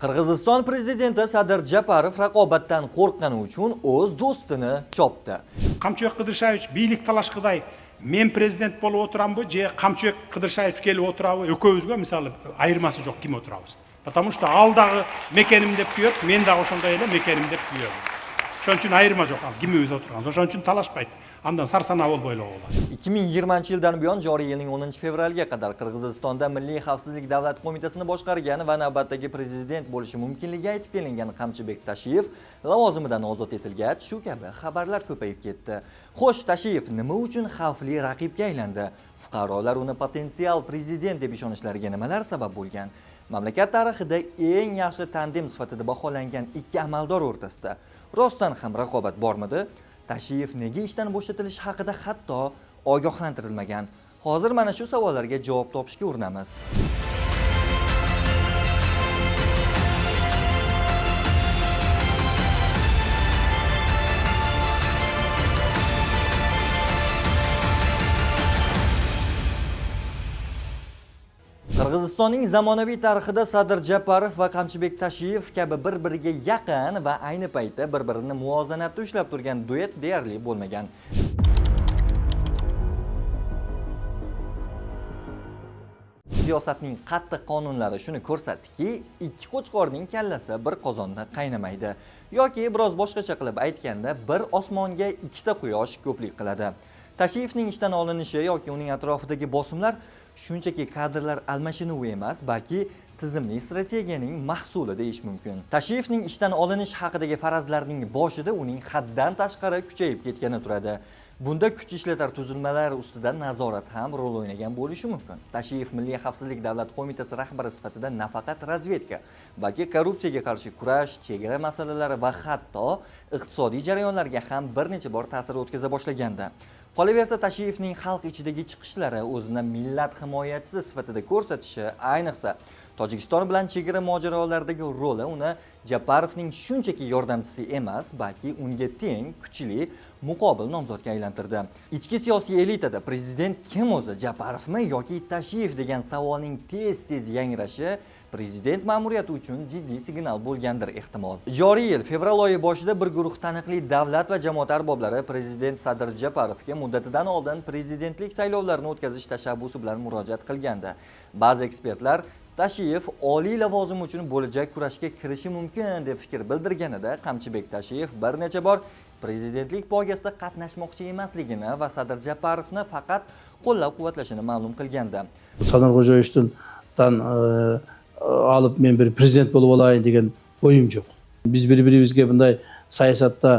Qirg'iziston prezidenti Sadir Japarov raqobatdan qo'rqqani uchun o'z do'stini chopdi. Qamchiboq Qidirishevich biylik talashqiday men prezident bo'lib o'tirambu, je Qamchiboq Qidirishevich kelib o'tiradi, o'kobizga misol ayirmasi yo'q kim o'tiramiz. Потому что alдағы mekanim deb kuyib, men de o'shanday ele mekanim deb kuyib. Shuning uchun ayirma yo'q, kim o'zi o'tirgan. Shuning uchun talashmaydi. Andan sarsana bo'lib bo'ladi. 2020-yildan buyon joriy yilning 10-fevralga qadar Qirg'izistonda Milliy xavfsizlik davlat qo'mitasini boshqargan va navbatdagi prezident bo'lishi mumkinligi aytib kelingan Qamchibek Tashiyev lavozimidan ozod etilgach, shu kabi xabarlar ko'payib ketdi. Xo'sh, Tashiyev nima uchun xavfli raqibga aylandi? Fuqarolar uni potensial prezident deb ishonishlariga nimalar sabab bo'lgan? Mamlakat tarixida eng yaxshi tandem sifatida baholangan ikki amaldor o'rtasida rostdan ham raqobat bormidi? Tashiyev nega ishdan bo'shatilishi haqida hatto ogohlantirilmagan. Hozir mana shu savollarga javob topishga urinamiz. Qirg'izistonning zamonaviy tarixida Sadir Japarov va Qamchibek Tashiyev kabi bir-biriga yaqin va ayni paytda bir-birini muvozanatda ushlab turgan duet deyarli bo'lmagan. Siyosatning qattiq qonunlari shuni ko'rsatdiki, ikki qo'chqorning kallasi bir qozonda qaynamaydi. Yoki biroz boshqacha qilib aytganda, bir osmonga ikkita quyosh ko'plik qiladi. Tashiyevning ishdan olinishi yoki uning atrofidagi bosimlar shunchaki kadrlar almashinuvi emas, balki tizimli strategiyaning mahsuli deyish mumkin. Tashiyevning ishdan olinish haqidagi farazlarning boshida uning haddan tashqari kuchayib ketgani turadi. Bunda kuch ishlatar tuzilmalari ustidan nazorat ham rol o'ynagan bo'lishi mumkin. Tashiyev Milliy xavfsizlik davlat qo'mitasi rahbari sifatida nafaqat razvedka, balki korrupsiyaga qarshi kurash, chegara masalalari va hatto iqtisodiy jarayonlarga ham bir necha bor ta'sir o'tkaza boshlagandi. Qolaversa, Tashiyevning xalq ichidagi chiqishlari o'zini millat himoyachisi sifatida ko'rsatishi, ayniqsa Tojikiston bilan chegara mojarolaridagi roli uni Japarovning shunchaki yordamchisi emas, balki unga teng, kuchli, muqobil nomzodga aylantirdi. Ichki siyosiy elitada prezident kim o'zi, Japarovmi yoki Tashiyev degan savolning tez-tez yangrashi prezident ma'muriyati uchun jiddiy signal bo'lgandir ehtimol. Joriy yil fevral oyi boshida bir guruh taniqli davlat va jamoat arboblari prezident Sadir Japarovga muddatidan oldin prezidentlik saylovlarini o'tkazish tashabbusi bilan murojaat qilgandi. Ba'zi ekspertlar Tashiyev oliy lavozim uchun bo'lajak kurashga kirishi mumkin deb fikr bildirganida, Qamchibek Tashiyev bir necha bor prezidentlik poygasida qatnashmoqchi emasligini va Sadir Japarovni faqat qo'llab-quvvatlashini ma'lum qilgandi. Sadir Xo'jayevichdan alıp men bir prezident bo'lib olayın degan o'yim yo'q. Biz bir-birimizga bunday siyosatda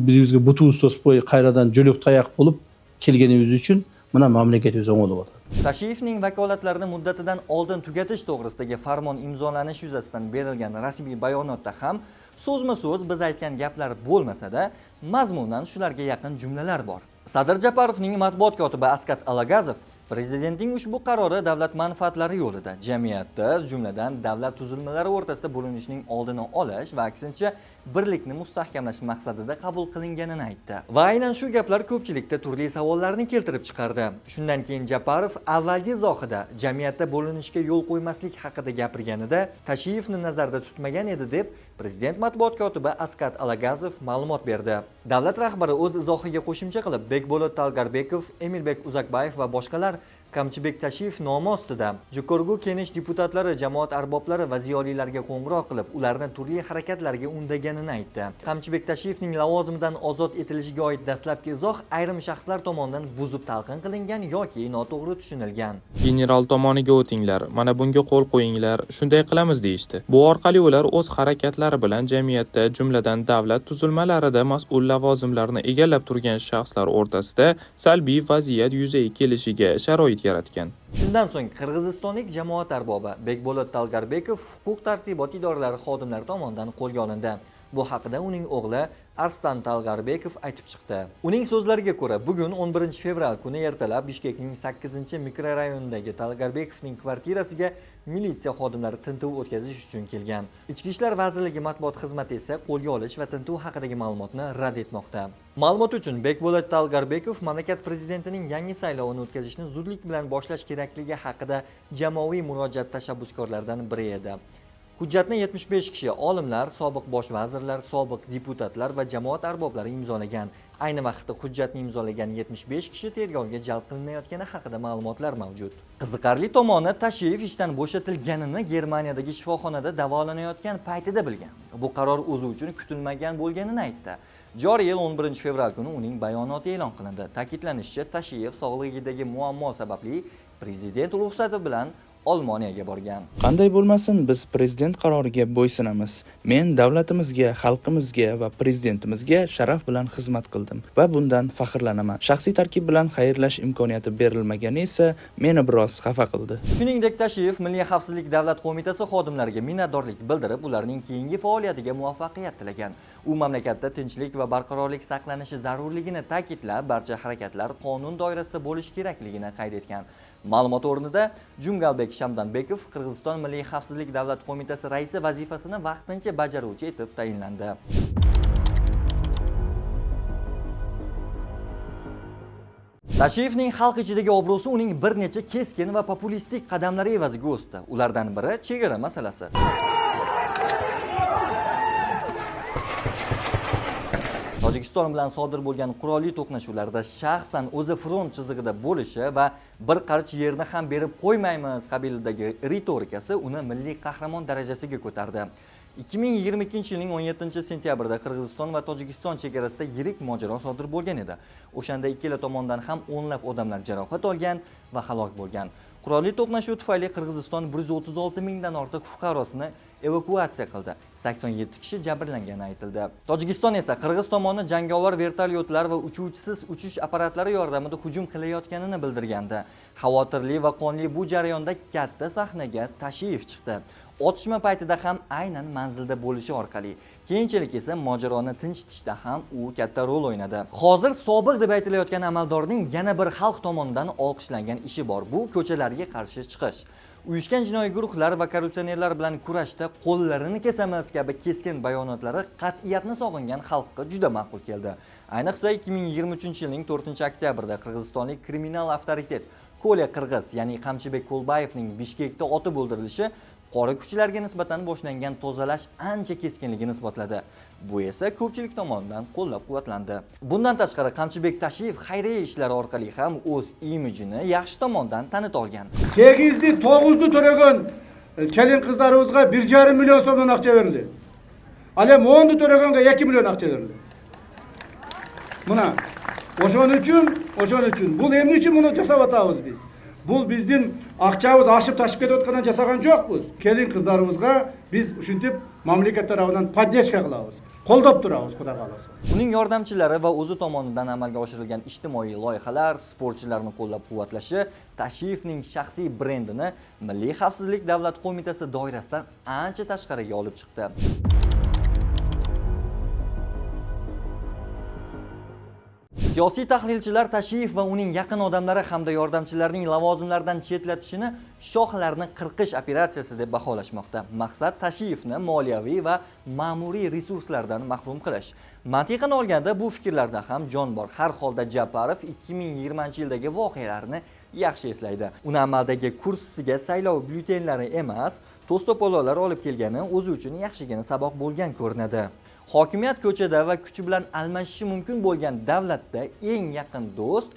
birimizga butuz to'sib qo'yib, qayradan jo'liq tayoq bo'lib kelganimiz uchun mana mamlakatimiz o'ng'ib o'tadi. Tashiyevning vakolatlarini muddatidan oldin tugatish to'g'risidagi farmon imzolanish yuzasidan berilgan rasmiy bayonotda ham so'zma-so'z biz aytgan gaplar bo'lmasa-da, mazmunan shularga yaqin jumlalar bor. Sadir Japarovning matbuot kotibi Askat Alagazov prezidentning ushbu qarori davlat manfaatlari yo'lida jamiyatda, jumladan davlat tuzilmalari o'rtasida bo'linishning oldini olish va aksincha birlikni mustahkamlash maqsadida qabul qilinganini aytdi. Va aynan shu gaplar ko'pchilikda turli savollarni keltirib chiqardi. Shundan keyin Japarov avvalgi izohida jamiyatda bo'linishga yo'l qo'ymaslik haqida gapirganida Tashiyevni nazarda tutmagan edi deb prezident matbuot kotibi Askat Alagazov ma'lumot berdi. Davlat rahbari o'z izohiga qo'shimcha qilib, Bekbolot Talgarbekov, Emilbek Uzakbayev va boshqalar Qamchibek Tashiyev nomi ostida Jukorgu Kenish deputatlari, jamoat arboblari va ziyolilarga qo'ng'iroq qilib, ularni turli harakatlarga undaganini aytdi. Qamchibek Tashiyevning lavozimidan ozod etilishiga oid dastlabki izoh ayrim shaxslar tomonidan buzib talqin qilingan yoki noto'g'ri tushunilgan. General tomoniga o'tinglar, mana bunga qo'l qo'yinglar, shunday qilamiz deyishdi. Bu orqali ular o'z harakatlari bilan jamiyatda, jumladan davlat tuzilmalarida mas'ul lavozimlarni egallab turgan shaxslar o'rtasida salbiy vaziyat yuzaga kelishiga sharoit yaratgan. Shundan so'ng Qirg'izistonlik jamoat arbobi Bekbolot Talgarbekov huquq-tartibot idoralari xodimlari tomonidan qo'lga olindi. Bu haqida uning o'g'li Arslan Talgarbekov aytib chiqdi. Uning so'zlariga ko'ra, bugun 11-fevral kuni ertalab Bishkekning 8-mikrorayonidagi Talgarbekovning kvartirasiga militsiya xodimlari tintuv o'tkazish uchun kelgan. Ichki ishlar vazirligi matbuot xizmati esa qo'lga olish va tintuv haqidagi ma'lumotni rad etmoqda. Ma'lumot uchun, Bekbolot Talgarbekov mamlakat prezidentining yangi saylovini o'tkazishni zudlik bilan boshlash kerakligi haqida jamoaviy murojaat tashabbuskorlaridan biri edi. Hujjatni 75 kishi olimlar, sobiq bosh vazirlar, sobiq deputatlar va jamoat arboblari imzolagan. Ayni vaqtda hujjatni imzolagan 75 kishi tergovga jalb qilinayotgani haqida ma'lumotlar mavjud. Qiziqarli tomoni, Tashiyev ishdan bo'shatilganini Germaniyadagi shifoxonada davolanayotgan paytida bilgan. Bu qaror o'zi uchun kutilmagan bo'lganini aytdi. Joriy yil 11 fevral kuni uning bayonoti e'lon qilindi. Ta'kidlanishicha, Tashiyev sog'lig'idagi muammo sababli prezident ruxsati bilan Olmoniyaga borgan. Qanday bo'lmasin, biz prezident qaroriga bo'ysunamiz. Men davlatimizga, xalqimizga va prezidentimizga sharaf bilan xizmat qildim va bundan faxrlanaman. Shaxsiy tarkib bilan xayrlash imkoniyati berilmagani esa meni biroz xafa qildi. Shuningdek, Tashiyev Milliy xavfsizlik davlat qo'mitasi xodimlariga minnatdorlik bildirib, ularning keyingi faoliyatiga muvaffaqiyat tilagan. U mamlakatda tinchlik va barqarorlik saqlanishi zarurligini ta'kidlab, barcha harakatlar qonun doirasida bo'lishi kerakligini qayd etgan. Ma'lumot o'rnida Jungalbek Shamdanbekov Qirg'iziston Milliy xavfsizlik davlat qo'mitasi raisi vazifasini vaqtincha bajaruvchi etib tayinlandi. Tashiyevning xalq ichidagi obro'si uning bir necha keskin va populistik qadamlari evaziga o'sdi. Ulardan biri chegara masalasi. Tojikiston bilan sodir bo'lgan qurolli to'qnashuvlarda shaxsan o'zi front chizig'ida bo'lishi va bir qarich yerni ham berib qo'ymaymiz qabilidagi ritorikasi uni milliy qahramon darajasiga ko'tardi. 2022-yilning 17-sentyabrida Qirg'iziston va Tojikiston chegarasida yirik mojaro sodir bo'lgan edi. O'shanda ikkala tomondan ham o'nlab odamlar jarohat olgan va halok bo'lgan. Qurolli to'qnashuv tufayli Qirg'iziston 136 mingdan ortiq fuqarosini evakuatsiya qildi. 87 kishi jabrlangani aytildi. Tojikiston esa Qirg'iz tomoni jangovar vertolyotlar va uchuvchisiz uchish apparatlari yordamida hujum qilayotganini bildirgandi. Xavotirli va qonli bu jarayonda katta sahnaga Tashiyev chiqdi. Otishma paytida ham aynan manzilda bo'lishi orqali, keyinchalik esa mojaroni tinchitishda ham u katta rol o'ynadi. Hozir sobiq deb aytilayotgan amaldorning yana bir xalq tomonidan olqishlangan ishi bor. Bu ko'chalarga qarshi chiqish. Uyushgan jinoiy guruhlar va korrupsionerlar bilan kurashda qo'llarini kesamiz kabi keskin bayonotlari qat'iyatni sog'ingan xalqqa juda ma'qul keldi. Ayniqsa 2023-yilning 4-oktyabrda qirg'izistonlik kriminal avtoritet Kolya Qirg'iz, ya'ni Qamchibek Qo'lbayevning Bishkekda otib o'ldirilishi qora kuchlarga nisbatan boshlangan tozalash ancha keskinligini isbotladi. Bu esa ko'pchilik tomonidan qo'llab-quvvatlandi. Bundan tashqari Qamchibek Tashiyev xayriya ishlari orqali ham o'z imijini yaxshi tomondan tanita olgan. 8'li 9'lu to'ragan kelin qizlarimizga 1,5 million so'mdan aqcha berildi. Alem 10'lu to'raganga 2 million aqcha berildi. Buna o'shoning uchun bu emni uchun buni jasab atamiz biz. Bu bizden akçamız aşıp taşıp ketayotgandan jasagan jo'qmiz. Kelin qizlarimizga biz shunitib mamlakat tarafidan podдержка qilamiz. Qo'llab turamiz, xudo xolasa. Uning yordamchilari va o'zi tomonidan amalga oshirilgan ijtimoiy loyihalar, sportchilarni qo'llab-quvvatlashi Tashiyevning shaxsiy brendini Milliy xavfsizlik davlat qo'mitasi doirasidan ancha tashqariga olib chiqdi. Siyosiy tahlilchilar Tashiyev va uning yaqin odamlari hamda yordamchilarining lavozimlaridan chetlatishini shohlarni qirqish operatsiyasi deb baholashmoqda. Maqsad Tashiyevni moliyaviy va ma'muriy resurslardan mahrum qilish. Mantiqan olganda bu fikrlarda ham jon bor. Har holda Japarov 2020-yildagi voqealarni yaxshi eslaydi. Uni amaldagi kursisiga saylov byulletenlari emas, to'stopollar olib kelgani o'zi uchun yaxshigina saboq bo'lgan ko'rinadi. Hokimiyat ko'chada va kuchi bilan almashishi mumkin bo'lgan davlatda eng yaqin do'st,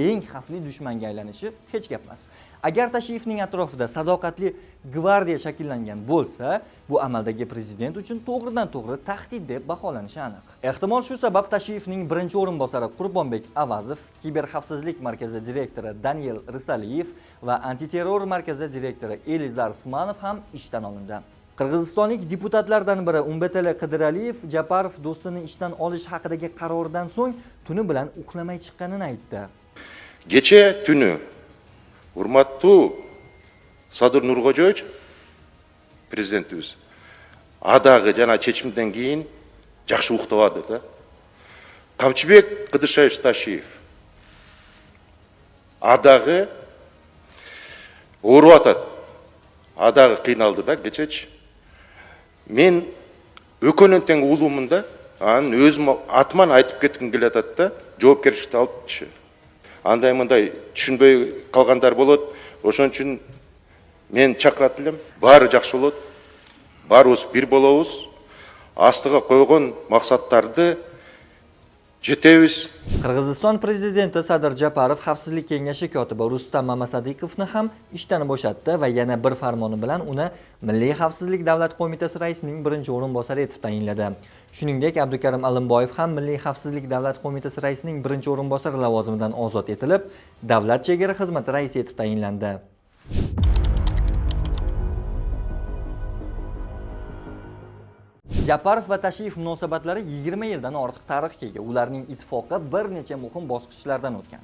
eng xavfli dushmanga aylanishi hech gap emas. Agar Tashiyevning atrofida sadoqatli gvardiya shakllangan bo'lsa, bu amaldagi prezident uchun to'g'ridan-to'g'ri tahdid deb baholanishi aniq. Ehtimol shu sabab Tashiyevning birinchi o'rinbosari Qurbonbek Avazov, kiberxavfsizlik markazi direktori Daniel Risaliyev va antiterror markazi direktori Elizar Usmanov ham ishdan olindi. Qirg'izistonlik deputatlardan biri Umbatali Qidiraliyev Japarov do'stini ishdan olish haqidagi qarordan so'ng tuni bilan uxlamay chiqqanini aytdi. Kecha tuni hurmatli Sadir Nurg'o'joyevich prezidentimiz adag'i jana chechimdan keyin yaxshi uxladi da. Qamchibek Qidirshayevich Tashiyev adag'i o'rvatadi. Adag'i qiynaldi da kechach. Men өкөнөтен улуумда анын өзүм атман айтып кетким келет да, жоопкерчиликти алыпчы. Андай мындай түшүнбөй калгандар болот. Ошон үчүн мен чакырат элем. Баары жакшы болот. барыбыз бир болобуз, астыга койгон максаттарды жетебиz. Qirg'iziston prezidenti Sadir Japarov Xavfsizlik kengashi kotibi Rustam Mamasadikovni ham ishdan bo'shatdi va yana bir farmoni bilan uni Milliy xavfsizlik davlat qo'mitasi raisining birinchi o'rinbosari etib tayinladi. Shuningdek, Abdukarim Alimboyev ham Milliy xavfsizlik davlat qo'mitasi raisining birinchi o'rinbosari lavozimidan ozod etilib, davlat chegara xizmati raisi etib tayinlandi. Japarov va Tashiyev munosabatlari 20 yildan ortiq tarixga ega. Ularning ittifoqi bir necha muhim bosqichlardan o'tgan.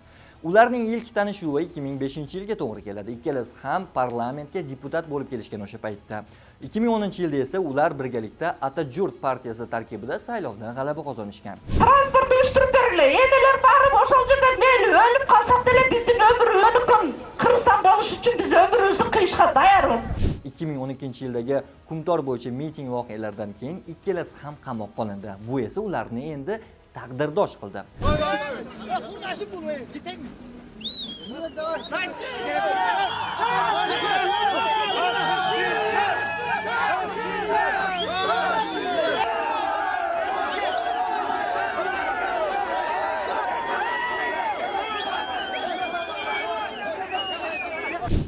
Ularning ilk tanishuvi 2005-yilga to'g'ri keladi. Ikkalasi ham parlamentga deputat bo'lib kelishgan o'sha paytda. 2010-yilda esa ular birgalikda Atajurt partiyasi tarkibida saylovdan g'alaba qozonishgan. Transport uyushtirib beriladi. Enalar bari o'sha yerda men o'lib qolsam da bizning umr o'likim qirsam bo'lish uchun biz umrimizni qilishga tayyormiz. 2012-yildagi Qumtor bo'yicha miting voqealaridan keyin ikkalasi ham qamoqqa olindi. Bu esa ularni endi taqdirdosh qildi.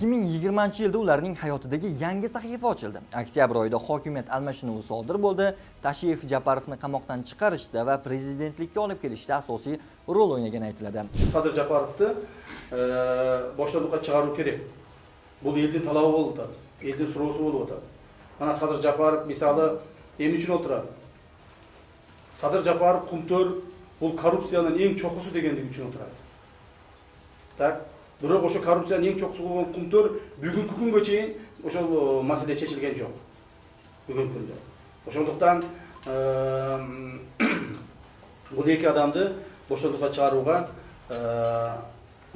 ...2020 yilda ularning hayotidagi yangi sahifa ochildi. Oktyabr oyida hokimiyat almashinuvi sodir bo'ldi. Tashiyev Japarovni qamoqdan chiqarishda va prezidentlikka olib kelishda asosiy rol o'ynagani aytiladi. Sadir Japarovni boshlanishga chiqarish kerak. Bu elning talabi bo'lib o'tadi. Elning so'rovi bo'lib o'tadi. Mana Sadir Japarov misoli nima uchun o'tiradi? Sadir Japarov Qumtor bu korrupsiyaning eng cho'qqisi deganligi uchun o'tiradi. Tak Biroq o'sha korrupsiyaning eng cho'qqisi bo'lgan Qumtor bugungi kungacha o'sha masala chechilgan yo'q. Bugungi kunda. O'shandaqdan bu ikki odamni boshlanishga chiqaruvga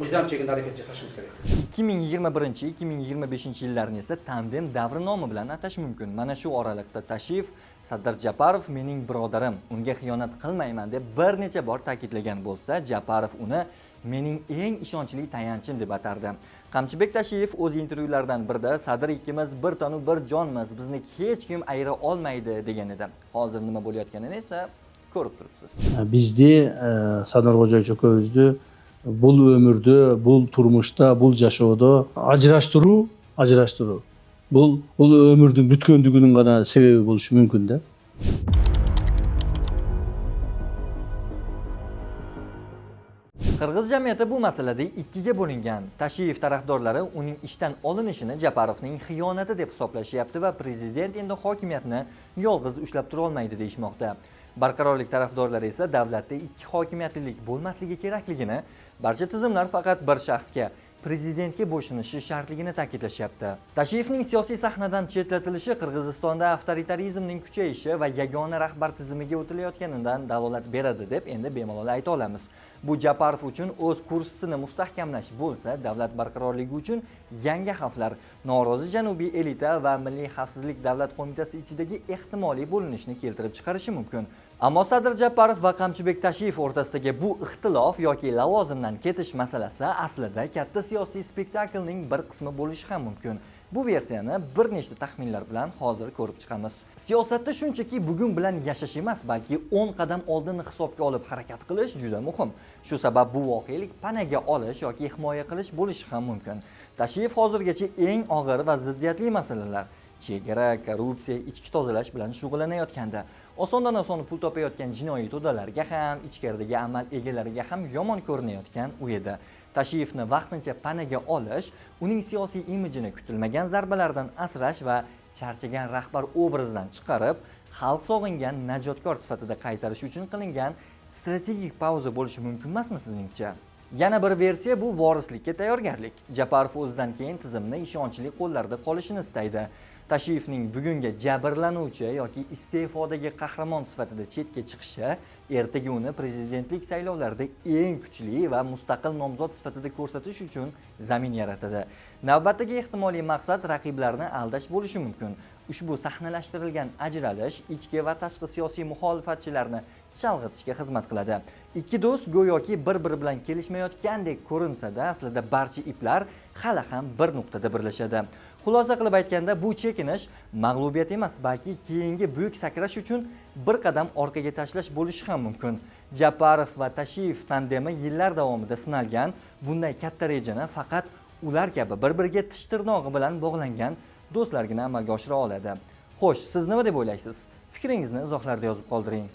mizam chekindi harakat jasashimiz kerak. 2021-2025 yillarni esa tandem davri nomi bilan atash mumkin. Mana shu oralikda Tashiyev Sadir Japarov mening birodarim, unga xiyonat qilmayman deb bir necha bor ta'kidlagan bo'lsa, Japarov uni mening eng ishonchli tayanchim deb atardi. Qamchibek Tashiyev o'z intervyularidan birida Sadir ikkimiz bir tanu bir jonmiz, bizni hech kim ayira olmaydi degan edi. Hozir nima bo'layotganini esa ko'rib turibsiz. Bizde Sadirxo'ja Jo'kovizni bu ömürde, bu turmuşda, bu yaşoda ajrashtiruv. Bu ömürün bütkenliginin gana sebebi bo'lishi mumkin da. Qirg'iz jamiyati bu masalada ikkiga bo'lingan. Tashiyev tarafdorlari uning ishdan olinishini Japarovning xiyonati deb hisoblashyapti va prezident endi hokimiyatni yolg'iz ushlab tura olmaydi deyishmoqda. Barqarorlik tarafdorlari esa davlatda ikki hokimiyatlilik bo'lmasligi kerakligini, barcha tizimlar faqat bir shaxsga, prezidentga bo'ysunishi shartligini ta'kidlashyapti. Tashiyevning siyosiy sahnadan chetlatilishi Qirg'izistonda avtoritarizmning kuchayishi va yagona rahbar tizimiga o'tilayotganidan dalolat beradi deb endi bemalol ayta olamiz. Bu Japarov uchun o'z kursini mustahkamlash bo'lsa, davlat barqarorligi uchun yangi xavflar, norozi janubiy elita va Milliy xavfsizlik davlat qo'mitasi ichidagi ehtimoliy bo'linishni keltirib chiqarishi mumkin. Ammo Sadir Japarov va Qamchibek Tashiyev o'rtasidagi bu ixtilof yoki lavozimdan ketish masalasi aslida katta siyosiy spektaklning bir qismi bo'lishi ham mumkin. Bu versiyani bir nechta taxminlar bilan hozir ko'rib chiqamiz. Siyosatda shunchaki bugun bilan yashash emas, balki 10 qadam oldinni hisobga olib harakat qilish juda muhim. Shu sabab bu voqelik panaga olish yoki himoya qilish bo'lishi ham mumkin. Tashiyev hozirgacha eng og'ir va ziddiyatli masalalar chegara, korrupsiya, ichki tozalash bilan shug'ullanayotganda, osondan oson pul topayotgan jinoiy to'dalarga ham, ichkaridagi amal egalariga ham yomon ko'rinayotgan u edi. Tashiyevni vaqtincha panaga olish, uning siyosiy imijini kutilmagan zarbalardan asrash va charchagan rahbar obrazidan chiqarib, xalq sog'ingan najotkor sifatida qaytarish uchun qilingan strategik pauza bo'lishi mumkin emasmi sizningcha? Yana bir versiya bu vorislikka tayyorgarlik. Japarov o'zidan keyin tizimni ishonchli qo'llarda qolishini istaydi. Tashiyevning bugungi jabrlanuvchi yoki iste'fodagi qahramon sifatida chetga chiqishi ertaga uni prezidentlik saylovlarida eng kuchli va mustaqil nomzod sifatida ko'rsatish uchun zamin yaratadi. Navbatdagi ehtimoliy maqsad raqiblarni aldash bo'lishi mumkin. Ushbu sahnalashtirilgan ajralish ichki va tashqi siyosiy muxolifatchilarni chalg'itishga xizmat qiladi. Ikki do'st go'yoki bir-biri bilan kelishmayotgandek ko'rinsa-da, aslida barcha iplar hali ham bir nuqtada birlashadi. Xulosa qilib aytganda, bu chekinish mag'lubiyat emas, balki keyingi buyuk sakrash uchun bir qadam orqaga tashlash bo'lishi ham mumkin. Japarov va Tashiyev tandemi yillar davomida sinalgan, bunday katta rejani faqat ular kabi bir-biriga tish tirnog'i bilan bog'langan do'stlargina amalga oshira oladi. Xo'sh, siz nima deb o'ylaysiz? Fikringizni izohlarda yozib qoldiring.